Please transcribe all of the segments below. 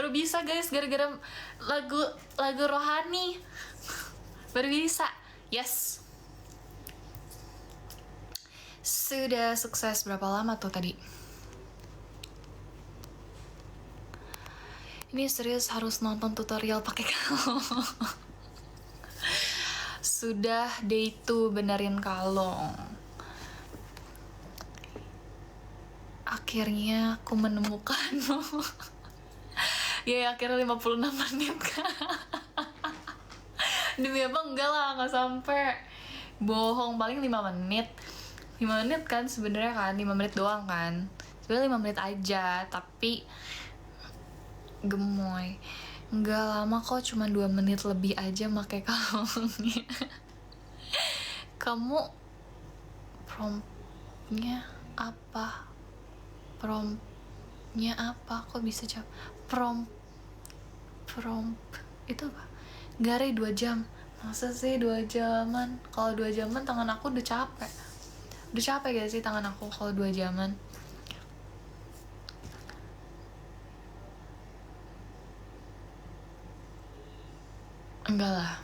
Baru bisa guys, gara-gara lagu rohani. Baru bisa. Yes. Sudah sukses berapa lama tuh tadi? Ini serius harus nonton tutorial pakai kalung. Sudah day 2 benerin kalung. Akhirnya aku menemukanmu. Ya akhirnya 56 menit kan. Demi apa enggak lah, nggak sampai. Bohong, paling 5 menit. 5 menit kan sebenarnya kan, 5 menit doang kan. Sebenarnya 5 menit aja, tapi gemoy. Nggak lama kok, cuma 2 menit lebih aja pakai kalungnya. Kamu promptnya apa? Promptnya apa? Kok bisa jawab? Prompt itu apa? Gare 2 jam. Masa sih 2 jaman? Kalau 2 jaman tangan aku udah capek. Udah capek gak sih tangan aku kalau 2 jaman? Enggak lah.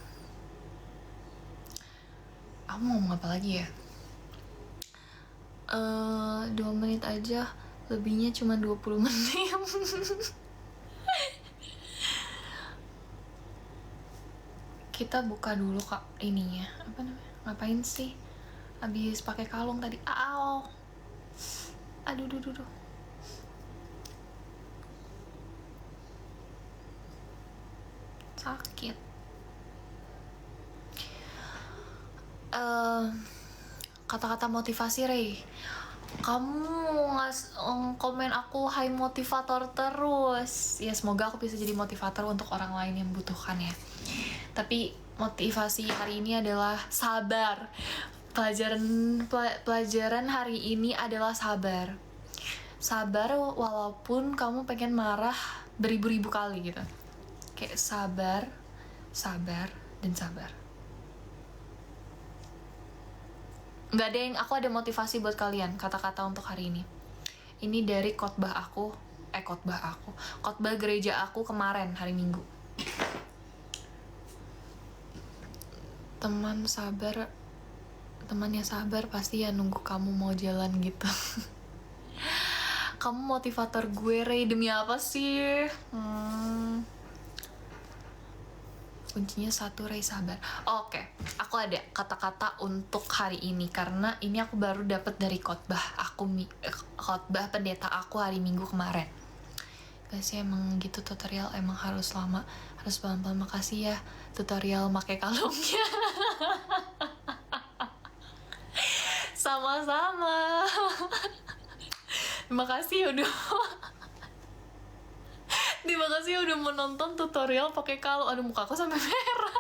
Aku mau ngomong apa lagi ya? 2 menit aja, lebihnya cuma 20 menit. Kita buka dulu kak ininya, apa namanya? Ngapain sih? Habis pakai kalung tadi. Aduh. Sakit. Kata-kata motivasi, Rey. Kamu komen aku high motivator terus. Ya semoga aku bisa jadi motivator untuk orang lain yang membutuhkan ya. Tapi motivasi hari ini adalah sabar. Pelajaran hari ini adalah sabar. Sabar walaupun kamu pengen marah beribu-ribu kali gitu. Kayak sabar, dan sabar. Nggak ada yang, aku ada motivasi buat kalian, kata-kata untuk hari ini. Ini dari khotbah gereja aku kemarin, hari Minggu. Temannya sabar pasti ya nunggu kamu mau jalan gitu. Kamu motivator gue, Rey, demi apa sih? Kuncinya 1, Rey, sabar. Oke, aku ada kata-kata untuk hari ini karena ini aku baru dapat dari khotbah pendeta aku hari Minggu kemarin. Guys, emang gitu tutorial, emang harus lama, harus pelan-pelan. Makasih ya tutorial pakai kalungnya. Sama-sama. Terima kasih udah menonton tutorial pakai kalung. Aduh, muka aku sampai merah.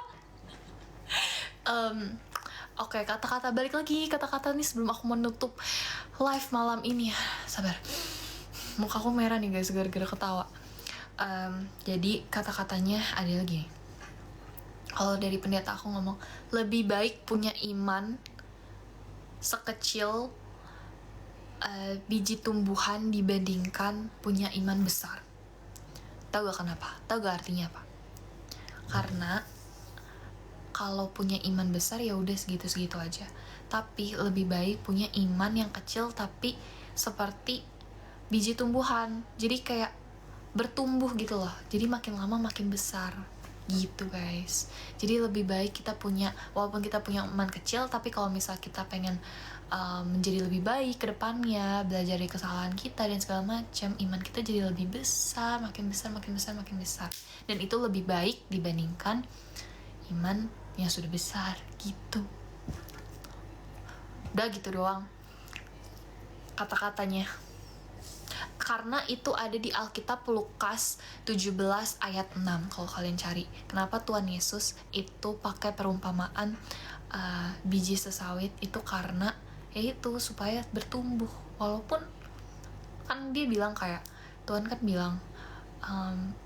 Oke, kata-kata balik lagi, kata-kata nih sebelum aku menutup live malam ini ya. Sabar. Muka aku merah nih guys gara-gara ketawa. Jadi kata-katanya ada lagi. Kalau dari pendeta aku ngomong, lebih baik punya iman sekecil biji tumbuhan dibandingkan punya iman besar. Tahu gak kenapa? Tahu gak artinya apa? Karena kalau punya iman besar ya udah segitu-segitu aja. Tapi lebih baik punya iman yang kecil tapi seperti biji tumbuhan. Jadi kayak bertumbuh gitu loh. Jadi makin lama makin besar. Gitu guys. Jadi lebih baik kita punya, walaupun kita punya iman kecil, tapi kalau misal kita pengen menjadi lebih baik ke depannya, belajar dari kesalahan kita dan segala macam, iman kita jadi lebih besar, makin besar. Dan itu lebih baik dibandingkan iman yang sudah besar gitu. Udah gitu doang kata-katanya. Karena itu ada di Alkitab Lukas 17 ayat 6 kalau kalian cari. Kenapa Tuhan Yesus itu pakai perumpamaan biji sesawit itu karena yaitu supaya bertumbuh. Walaupun kan dia bilang kayak, Tuhan kan bilang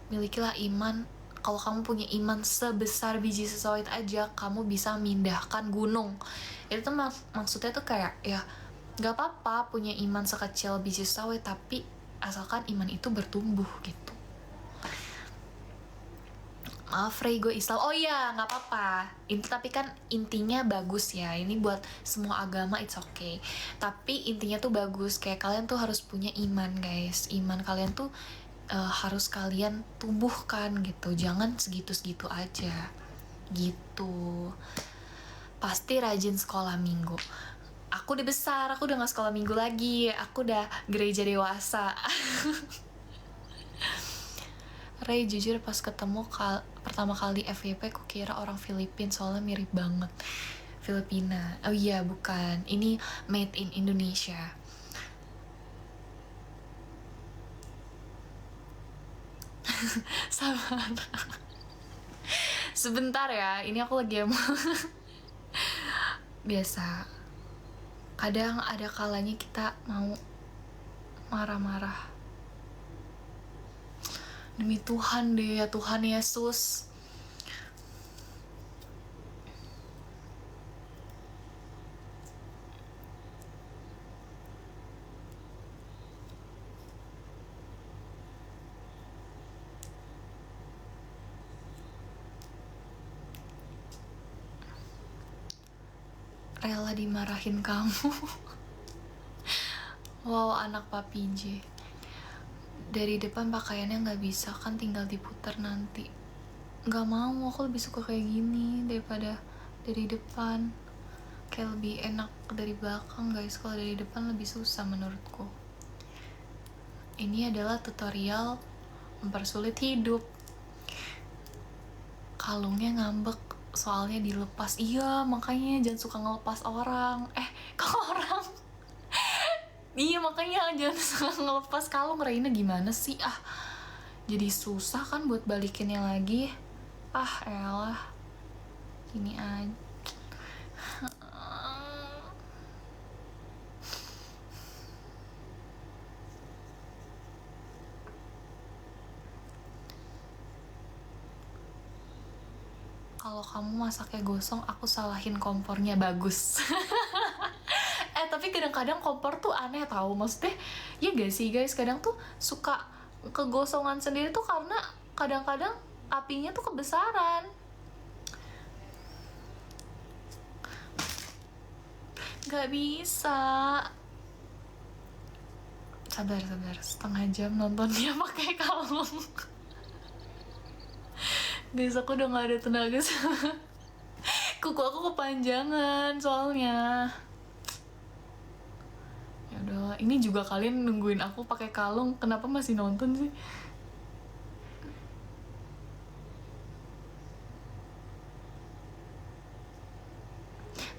milikilah iman. Kalau kamu punya iman sebesar biji sesawit aja, kamu bisa mindahkan gunung. Itu tuh maksudnya tuh kayak ya gak apa-apa punya iman sekecil biji sawit, tapi asalkan iman itu bertumbuh gitu. maaf Ray, gue Islam. Oh iya, nggak apa-apa. Tapi kan intinya bagus ya. Ini buat semua agama, it's okay. Tapi intinya tuh bagus. Kayak kalian tuh harus punya iman, guys. Iman kalian tuh harus kalian tumbuhkan gitu. Jangan segitu-segitu aja. Gitu. Pasti rajin sekolah minggu. Aku udah besar, aku udah gak sekolah minggu lagi. Aku udah gereja dewasa. Ray, jujur pas ketemu pertama kali FYP aku kira orang Filipina, soalnya mirip banget. Filipina. Oh iya, bukan. Ini made in Indonesia. Sabar. Sebentar ya, ini aku lagi biasa. Kadang ada kalanya kita mau marah-marah. Demi Tuhan deh, ya Tuhan Yesus. Rela dimarahin kamu. Wow, anak Papi J. Dari depan pakaiannya nggak bisa, kan tinggal diputar nanti. Nggak mau, aku lebih suka kayak gini daripada dari depan. Kayak lebih enak dari belakang, guys. Kalau dari depan lebih susah menurutku. Ini adalah tutorial mempersulit hidup. Kalungnya ngambek soalnya dilepas. Iya, makanya jangan suka ngelepas orang. Kok orang? Iya, makanya jangan suka ngelepas kalung. Reina gimana sih? Jadi susah kan buat balikinnya lagi. Elah. Gini aja. Kalau kamu masaknya gosong, aku salahin kompornya bagus. Tapi kadang-kadang kompor tuh aneh tau. Maksudnya, ya gak sih guys? Kadang tuh suka kegosongan sendiri tuh karena kadang-kadang apinya tuh kebesaran. Gak bisa. Sabar, setengah jam nontonnya pakai kalung. Guys, aku udah gak ada tenaga. Kuku aku kepanjangan soalnya. Ya udah, ini juga kalian nungguin aku pakai kalung, kenapa masih nonton sih?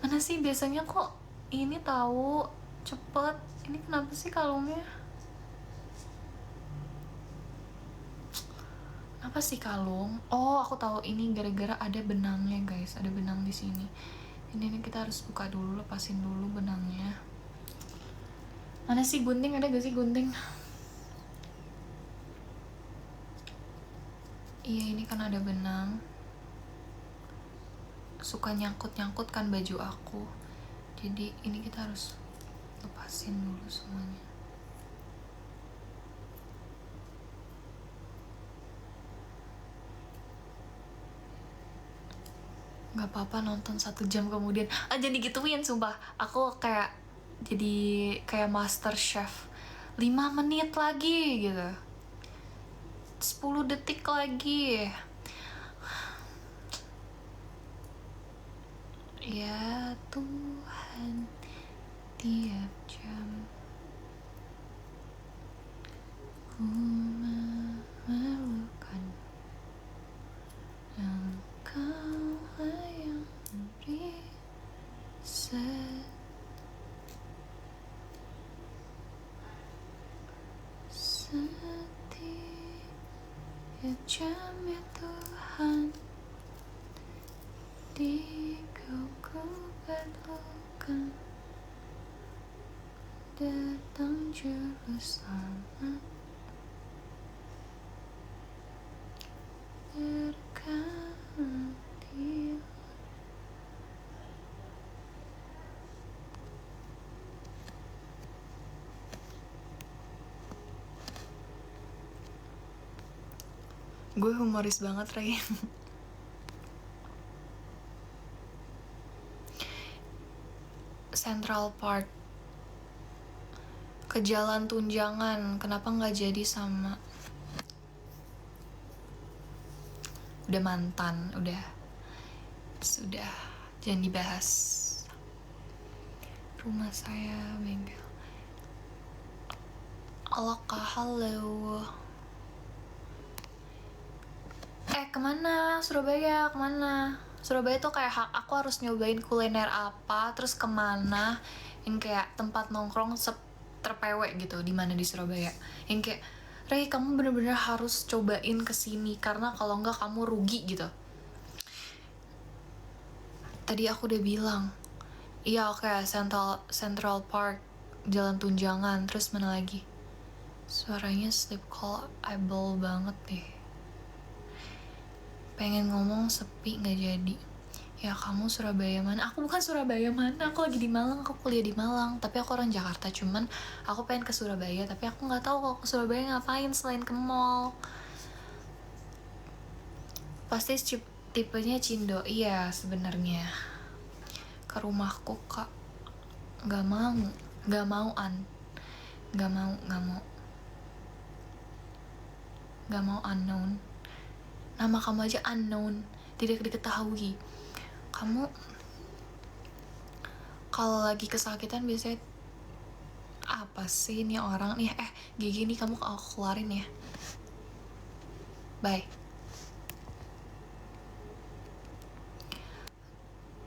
Mana sih biasanya kok ini tahu cepet. Ini kenapa sih kalungnya? Apa sih kalung? Oh, aku tahu, ini gara-gara ada benangnya guys, ada benang di sini. Ini kita harus buka dulu, lepasin dulu benangnya. Mana sih gunting? Ada gak sih gunting? Iya, ini kan ada benang. Suka nyangkut-nyangkut kan baju aku. Jadi ini kita harus lepasin dulu semuanya. Gak apa-apa nonton 1 jam kemudian. Jangan digituin sumpah. Aku kayak jadi kayak master chef. 5 menit lagi gitu, 10 detik lagi. Ya Tuhan, tiap jam ku memerlukan Engkau yang beri setiap jam ya Tuhan, di Kau ku perlukan, datang juru selamat berganti. Gue humoris banget, Ray. Central Park, ke Jalan Tunjangan. Kenapa nggak jadi sama? Udah mantan, udah. Sudah, jangan dibahas. Rumah saya, bengkel. Alaka, halo. Kemana? Surabaya, kemana? Surabaya tuh kayak aku harus nyobain kuliner apa, terus kemana, yang kayak tempat nongkrong terpewek gitu, di mana di Surabaya. Yang kayak, Rey, kamu bener-bener harus cobain kesini, karena kalau enggak kamu rugi gitu. Tadi aku udah bilang, iya oke, Central Park, Jalan Tunjangan, terus mana lagi? Suaranya sleep call-able banget deh. Pengen ngomong sepi gak jadi. Ya kamu Surabaya mana? Aku bukan Surabaya mana, aku lagi di Malang, aku kuliah di Malang. Tapi aku orang Jakarta, cuman aku pengen ke Surabaya. Tapi aku gak tahu kalau ke Surabaya ngapain selain ke mall. Pasti tipenya Cindo, iya sebenarnya. Ke rumahku kak, gak mau unknown. Nama kamu aja unknown, tidak diketahui. Kamu kalau lagi kesakitan biasanya apa sih nih orang nih? Gigi nih kamu aku keluarin ya. Bye.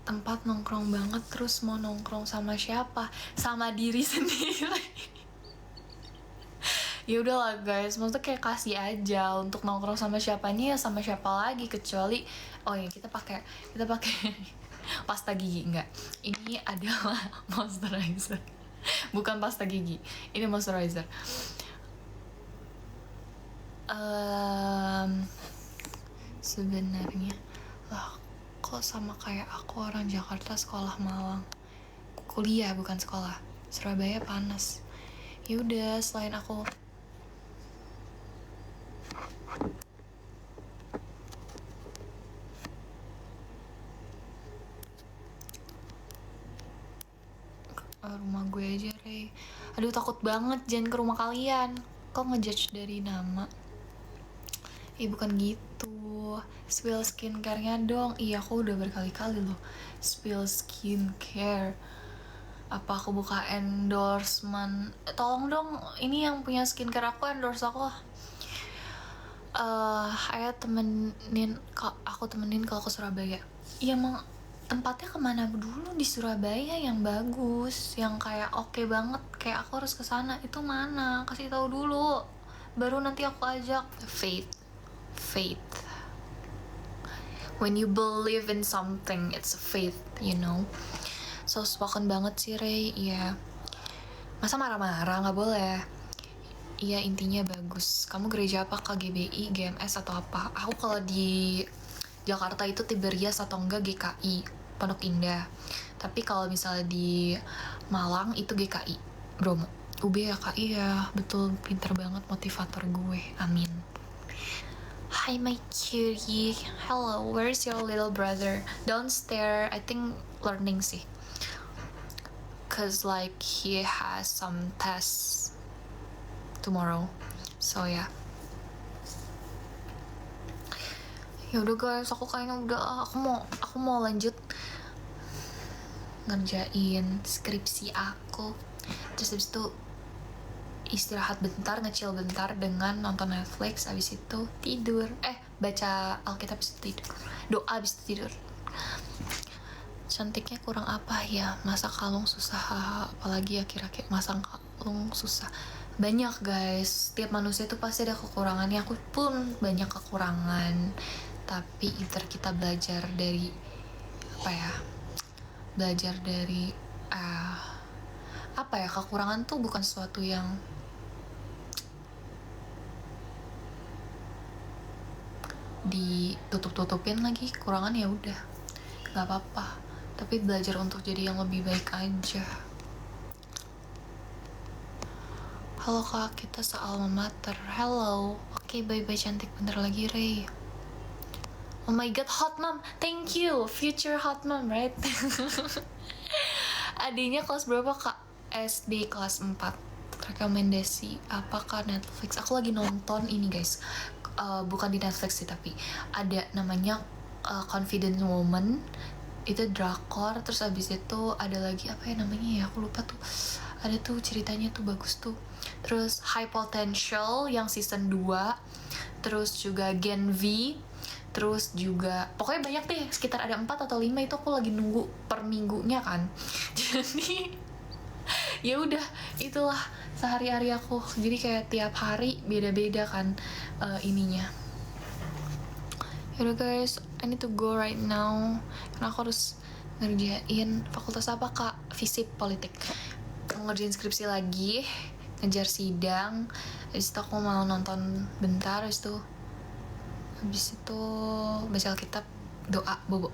Tempat nongkrong banget, terus mau nongkrong sama siapa? Sama diri sendiri. Ya udahlah guys, maksudnya kayak kasih aja untuk nongkrong sama siapanya, ya sama siapa lagi, kecuali kita pakai pasta gigi. Enggak, ini adalah moisturizer, bukan pasta gigi, ini moisturizer. Sebenarnya lah, kok sama kayak aku orang Jakarta sekolah Malang, kuliah bukan sekolah. Surabaya panas. Ya udah, selain aku rumah gue aja, Rey. Aduh, takut banget, jangan ke rumah kalian. Kok ngejudge dari nama? Bukan gitu. Spill skincare-nya dong. Iya, aku udah berkali-kali loh spill skincare. Apa aku buka endorsement? Tolong dong, ini yang punya skincare aku endorse aku. Ayo aku temenin kalau ke Surabaya. Iya, emang tempatnya kemana dulu di Surabaya yang bagus, yang kayak oke banget, kayak aku harus kesana, itu mana? Kasih tahu dulu, baru nanti aku ajak. Faith. When you believe in something, it's a faith, you know. So spoken banget sih, Rey. Iya. Masa marah-marah? Nggak boleh. Iya, intinya bagus. Kamu gereja apa? KGBI, GMS, atau apa? Aku kalau di Jakarta itu Tiberias atau enggak GKI, Pondok Indah. Tapi kalau misalnya di Malang itu GKI, Bromo. UB ya kak, iya betul, pinter banget motivator gue, amin. Hi my cutie, hello, where's your little brother? Downstairs, I think learning sih. Cause like he has some tests tomorrow, so yeah. Ya udah guys, aku kayaknya udah, aku mau lanjut ngerjain skripsi aku. Terus habis itu istirahat bentar, ngecil bentar dengan nonton Netflix, abis itu tidur. Baca Alkitab abis itu tidur. Doa abis itu tidur. Cantiknya kurang apa ya? Masak kalung susah, apalagi akhir-akhir masak kalung susah. Banyak guys, tiap manusia itu pasti ada kekurangannya. Aku pun banyak kekurangan. Tapi either kita belajar dari kekurangan tuh bukan sesuatu yang ditutup-tutupin lagi. Kekurangan ya udah, nggak apa-apa, tapi belajar untuk jadi yang lebih baik aja. Halo kak, kita se-alma mater. Hello. Oke, bye-bye cantik, bentar lagi Rey. Oh my god, hot mom, thank you, future hot mom, right? adiknya kelas berapa kak? SD kelas 4. Rekomendasi apakah Netflix? Aku lagi nonton ini guys. Bukan di Netflix sih, tapi ada namanya Confident Woman. Itu drakor. Terus abis itu ada lagi apa ya namanya ya, aku lupa tuh. Ada tuh ceritanya tuh bagus tuh. Terus High Potential yang season 2. Terus juga Gen V. Terus juga pokoknya banyak deh, sekitar ada 4 atau 5. Itu aku lagi nunggu per minggunya kan. Jadi ya udah, itulah sehari-hari aku. Jadi kayak tiap hari beda-beda kan ininya. Yaudah guys, I need to go right now karena aku harus ngerjain fakultas apa kak? Fisip politik. Ngerjain skripsi lagi, ngejar sidang. Habis itu aku mau nonton bentar. Habis itu baca Alkitab, doa, bobo.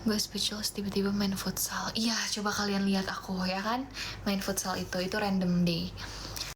Gue speechless, tiba-tiba main futsal. Iya, coba kalian lihat aku ya kan, main futsal itu random day.